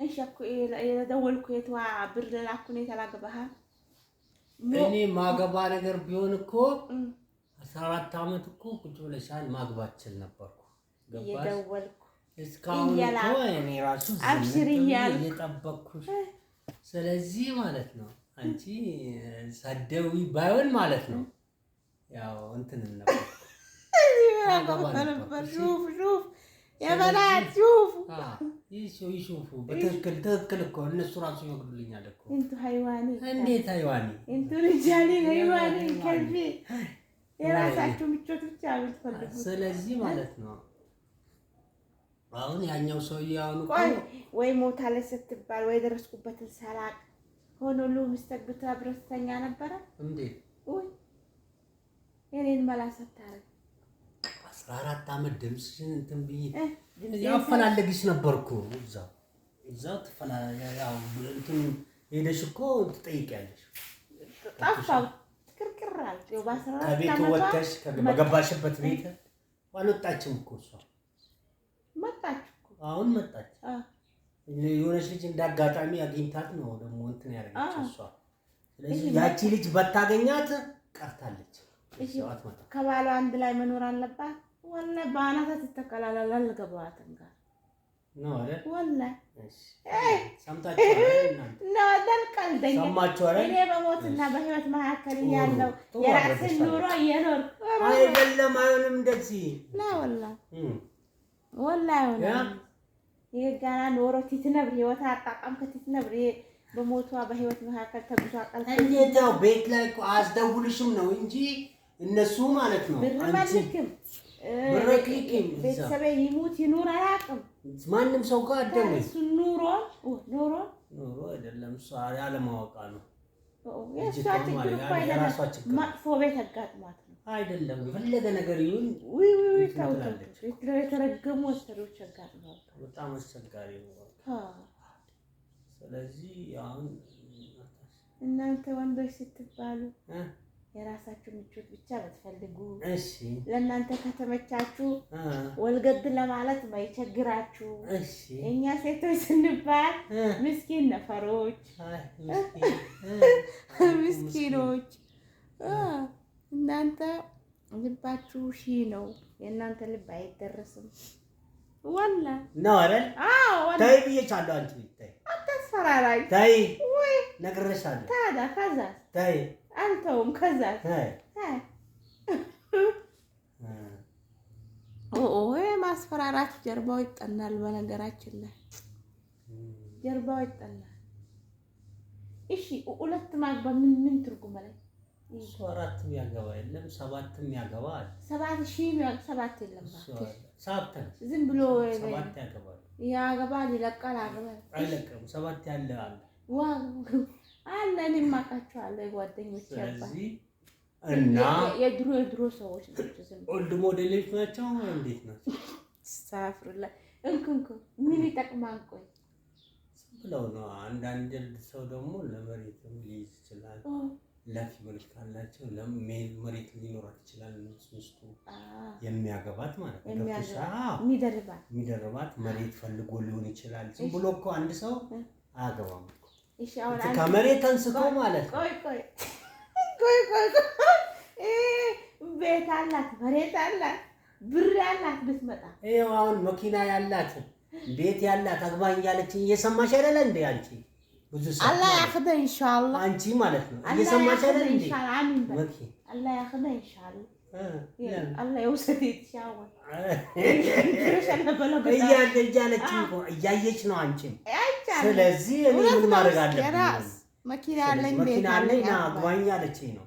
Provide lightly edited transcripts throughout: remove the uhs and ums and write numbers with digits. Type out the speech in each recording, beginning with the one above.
ايش اكو يدولكو يتوا برد لاكو ني تلاغبها እኔ ማገባ ነገር ቢሆን እኮ 14 አመት እኮ ቁጭ ብለሻል ማግባት ይችላል ነበርኩ ገባሽ يدولكو እስካሁን እኮ እኔ ራሱ እየጠበቅኩሽ ስለዚህ ማለት ነው አንቺ ሳደዊ ባይሆን ማለት ነው ያው እንትን ነበር شوف يا بنات شوفوا يشوفوا بتذكر እኮ እነሱ ራሱ ይወግዱልኛል እኮ انتو حيواني እንዴት حيواني انتو رجالي حيواني كلبي የራሳችሁ ምቾት ብቻ ብትፈልጉ ስለዚህ ማለት ነው አሁን ያኛው ሰውዬ አሁን እኮ ወይ ሞታለ ስትባል ወይ ደረስኩበትን ሰላቅ ሆኖሉ ምስተግብታ ብረስተኛ ነበር እንዴ ወይ የኔን መላሰታረ 14 አመት ድምጽሽን እንትን ብዬ ያፈላልግሽ ነበርኩ እዛው ያው እንትን ሄደሽ እኮ ትጠይቂያለሽ ጠፋው ትክርክራል ባሰራ ከቤት ወጥተሽ ከገባሽበት ቤት ዋልወጣችም እኮ እሷ መጣች እኮ አሁን መጣች የሆነች ልጅ እንዳጋጣሚ አግኝታት ነው ደግሞ እንትን ያደረገች እሷ ስለዚህ ያቺ ልጅ በታገኛት ቀርታለች እሺ ከባሏ አንድ ላይ መኖር አለባት ወላሂ ባናታ ተተከላላል ገባዋተን ጋር ነው አይደል ወላሂ እሺ ሰምታችሁ አይደል ነው ደልቀልደኝ ሰማችሁ አይደል እኔ በሞትና በህይወት መካከል ያለው የራስን ኑሮ እየኖር አይደለም አይሆንም እንደዚህ ላ ወላሂ የጋና ኖሮ ትትነብር ህይወት አጣጣም ከትትነብር በሞቷ በህይወት መካከል ተብቷ ቀልቀ እንዴት ነው ቤት ላይ አስደውልሽም ነው እንጂ እነሱ ማለት ነው ብርማልክም ብረክሊክም ቤተሰብ ይሙት ይኑር አያቅም ማንንም ሰው ጋር አደም ኑሮ አይደለም ሷ ያለ ማወቃ ነው መጥፎ ቤት አጋጥሟት ነው አይደለም ፈለገ ነገር ይሁን ታውቃለች የተረገሙ ወስተሮች አጋጥሟት በጣም አስቸጋሪ ነው ስለዚህ አሁን እናንተ ወንዶች ስትባሉ የራሳችሁ ምቾት ብቻ በትፈልጉ እሺ ለእናንተ ከተመቻችሁ ወልገድ ለማለት ማይቸግራችሁ እሺ እኛ ሴቶች ስንባል ምስኪን ነፈሮች ምስኪኖች እናንተ ልባችሁ ሺ ነው የእናንተ ልብ አይደረስም ወላ ነው አይደል አዎ ታይ ብዬቻለሁ አንቺ ታይ አታስፈራራኝ ታይ ወይ ነግሬሻለሁ ታዲያ ከዛ ታይ አንተውም ከዛ ታይ ወይ ማስፈራራት ጀርባው ይጠናል በነገራችን ላይ ጀርባው ይጠናል እሺ ሁለት ማግባ ምን ትርጉም አለ ሶራትም ያገባ የለም ሰባትም ያገባ 7000 የለም ሳብተን ዝም ብሎ ሰባት ያገባል ያገባል ይለቃል አይለቅም ሰባት ያለ አለ ዋው አለ እኔም አውቃቸዋለሁ ጓደኞቼ ስለዚህ እና የድሮ ሰዎች ናቸው ዝም ኦልድ ሞዴሎች ናቸው እንዴት ናቸው ሳፍርላ እንኩንኩ ምን ይጠቅማል ቆይ ብለው ነው አንዳንድ ሰው ደግሞ ለመሬትም ሊይዝ ይችላል ለፊ መልክ አላቸው ለሜል መሬት ሊኖራት ይችላል ንጹስቱ የሚያገባት ማለት ነው የሚደርባት መሬት ፈልጎ ሊሆን ይችላል ዝም ብሎ እኮ አንድ ሰው አያገባም እሺ አሁን ከመሬት አንስቶ ማለት ነው ቆይ ቤት አላት መሬት አላት ብር ያላት ብትመጣ ይሄው አሁን መኪና ያላት ቤት ያላት አግባኝ ያለችኝ እየሰማሽ አይደለ እንዴ አንቺ ብዙ ሰው አላህ ያخذها ኢንሻአላህ አንቺ ማለት ነው እየሰማሽ አይደለ እንዴ አሚን በቃ አላህ ያخذها ኢንሻአላህ አላህ ይወስድ ኢንሻአላህ እያለችኝ እኮ እያየች ነው አንቺም ስለዚህ እኔ ምን ማድረግ አለብኝ መኪና አለኝ መኪና አለኝ አግባኝ ያለችኝ ነው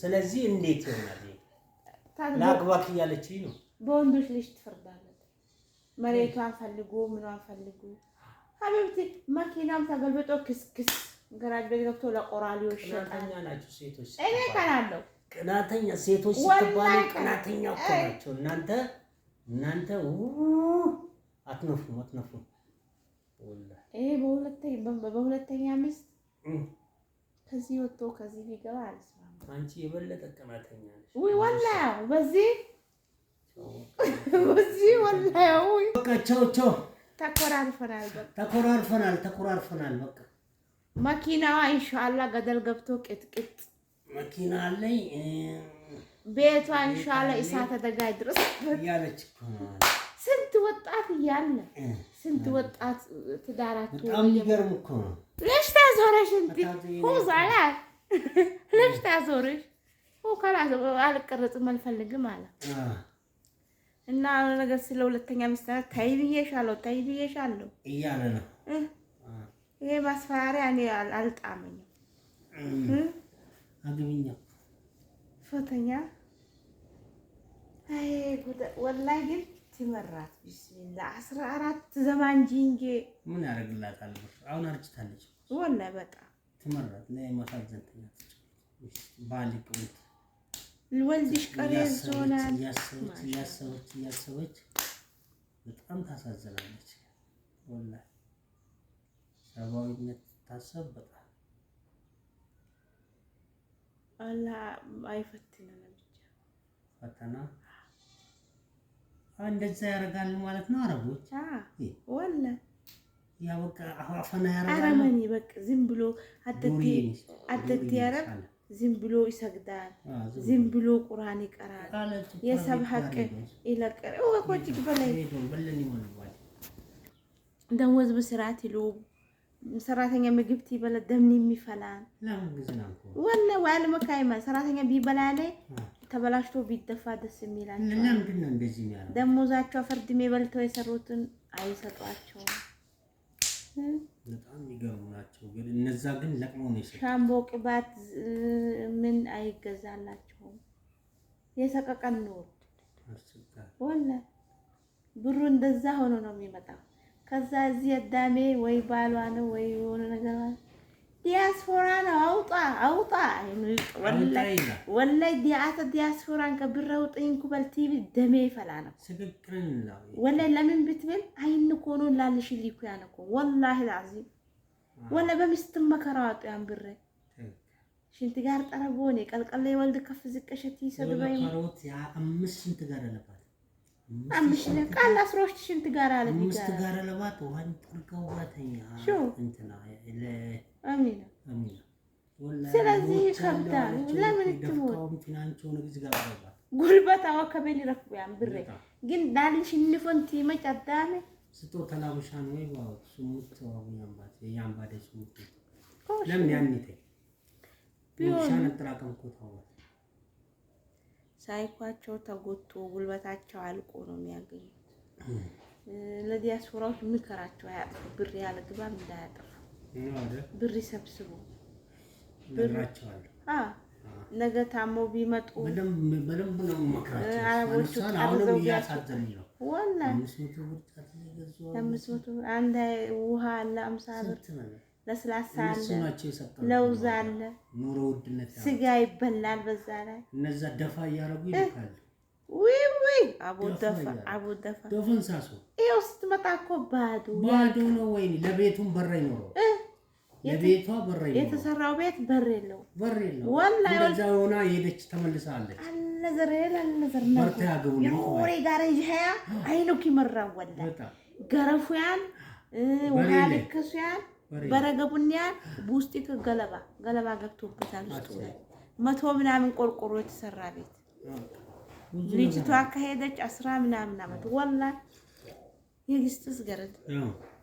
ስለዚህ እንዴት ይሆናል ላግባክ ያለችኝ ነው በወንዶች ልጅ ትፈርዳለች መሬቷን ፈልጉ ምኗን ፈልጉ ሀቢብቲ መኪናም ተገልብጦ ክስክስ ገራጅ ገብቶ ለቆራሊዎች ቅናተኛ ናቸው ሴቶች እኔ ካላለው ቅናተኛ ሴቶች ስትባሉ ቅናተኛ እኮ ናቸው እናንተ አትነፉም ወላሂ በሁለተኛ ምስት ከዚህ ወጥቶ ከዚህ ቢገባ አልስማም አንቺ የበለጠ ቅናተኛ ነሽ ወይ ወላሂ በዚህ ወላሂ በቃ ቻው ተኮራርፈናል። በቃ መኪናዋ ኢንሻአላህ ገደል ገብቶ ቅጥቅጥ መኪና አለኝ። ቤቷ ኢንሻአላህ እሳት አደጋ ድረስ ያለች ስንት ወጣት እያለ ስንት ወጣት ትዳራቱ በጣም ይገርም እኮ ነው። ليش تزورش انت هو زعلان ليش تزورش هو خلاص አልቀረጽም አልፈልግም አለ እና ነገር ስለ ሁለተኛ ሚስት ታይብዬሻለሁ እያለ ነው። ይሄ ማስፈራሪያ እኔ አልጣመኝም። አግብኛ ፎተኛ አይ ጉድ ወላሂ ግን ትመራት ቢስሚላህ 14 ዘማን ጂንጌ ምን ያደርግላታል? አሁን አርጅታለች ወላሂ በጣም ትመራት ላይ ማሳዘንተኛ ባሊቁት ልወልድሽ ቀሬዝ ሆናል። ያሰበች በጣም ታሳዝናለች። ወላሂ ሰባዊነት ታሰብ በጣም አላህ አይፈትነንም ብቻ ፈተና እንደዛ ያደርጋል ማለት ነው። አረቦች ወላሂ ያ በቃ አፈና ያደርጋል። አረመኒ በቃ ዝም ብሎ አደግ ያረብ ዝም ብሎ ይሰግዳል። ዝም ብሎ ቁርአን ይቀራል። የሰብ ሐቅ ይለቀር ወቆጭ በላይ ደሞዝ በስርዓት ይሉ ሰራተኛ ምግብ ትበላ ደም የሚፈላን ወላሂ ዋል መካይማ ሰራተኛ ቢበላ ላይ ተበላሽቶ ቢደፋ ደስ የሚላል። ለምንድን ነው እንደዚህ ነው? ደሞዛቸው ፈርድሜ በልተው የሰሩትን አይሰጧቸውም። በጣም ይገርሙ ናቸው። ግን እነዛ ግን ለቅመው ነው ይሰጣቸው። ሻምቦ ቅባት ምን አይገዛላቸውም። የሰቀቀን ነው ወላሂ ብሩ እንደዛ ሆኖ ነው የሚመጣው። ከዛ እዚህ አዳሜ ወይ ባሏ ነው ወይ የሆነ ነገር ዲያስፖራ ነው አውጣ ወላሂ ዲያስፖራን ከብረው ጥንኩ በልቲቪ ደሜ ይፈላ ነው ስግቅን ነው ወላሂ ለምን ብትብል አይን ኮኑ ላልሽ ሊኩ ያነኮ ወላሂ ላዚም ወላሂ በሚስት መከራው ያን ብረ ሽንት ጋር ጠረቦኔ ቀልቀለ ወልድ ከፍ ዝቀሸት ይሰድበይ ወላሂ ያ አምስት ሽንት ጋር አለባት አምስት ለቃል አስሮሽ ሽንት ጋር አለ አምስት ጋር አለባት ወን ጥርቀው ባተኛ እንትና አሚና ስለዚህ ከብዳል ለምን ትሞት ፊናንቾን ግዝ ጋር አለባት ጉልበት አወከበል ይረክቡያን ብረ ግን ዳልሽ ንፎንቲ መጫዳሜ ስቶ ተላብሻን ወይ ባው ስሙት አቡኛምባት ያምባደ ስሙት ለምን ያንተ ቢሆን ተራቀምኩ ታው ሳይኳቸው ተጎቶ ጉልበታቸው አልቆ ነው የሚያገኙት። ለዲያስፖራዎች ምከራቸው ያጥፉ ብር ያለግባም እንዳያጠፉ ብር ይሰብስቡ ብራቸዋል። ነገ ታሞ ቢመጡ በደንብ ነው መከራቸው። አረቦቹ አሁንም ያሳዘኝ ነው ወላሂ 500 ብር አንድ ውሃ አለ 50 ብር ለስላሳ አለ ለውዝ አለ ኑሮ ውድነት ስጋ ይበላል። በዛ ላይ እነዛ ደፋ ያረጉ ይልካል። ወይ አቡ ደፋ ዶፍን ሳሱ ይኸው ስትመጣ እኮ ባዶ ነው። ወይኔ ለቤቱም በር አይኖረው ለቤቷ በር አይኖረው የተሰራው ቤት በር የለው ወላሂ ወዛ ሆና ሄደች ተመልሳለች። አለዘር በርታ ያገቡ ነው ወሬ ጋር ይሄያ አይኑክ ይመራው ወላሂ ገረፉያን ውሃ ልከሱያን በረገቡኛ ቡስቲ ገለባ ገብቶበታል። ውስጡ ላይ 100 ምናምን ቆርቆሮ የተሰራ ቤት ልጅቷ ከሄደች 10 ምናምን አመት ወላሂ የግስትስ ገረድ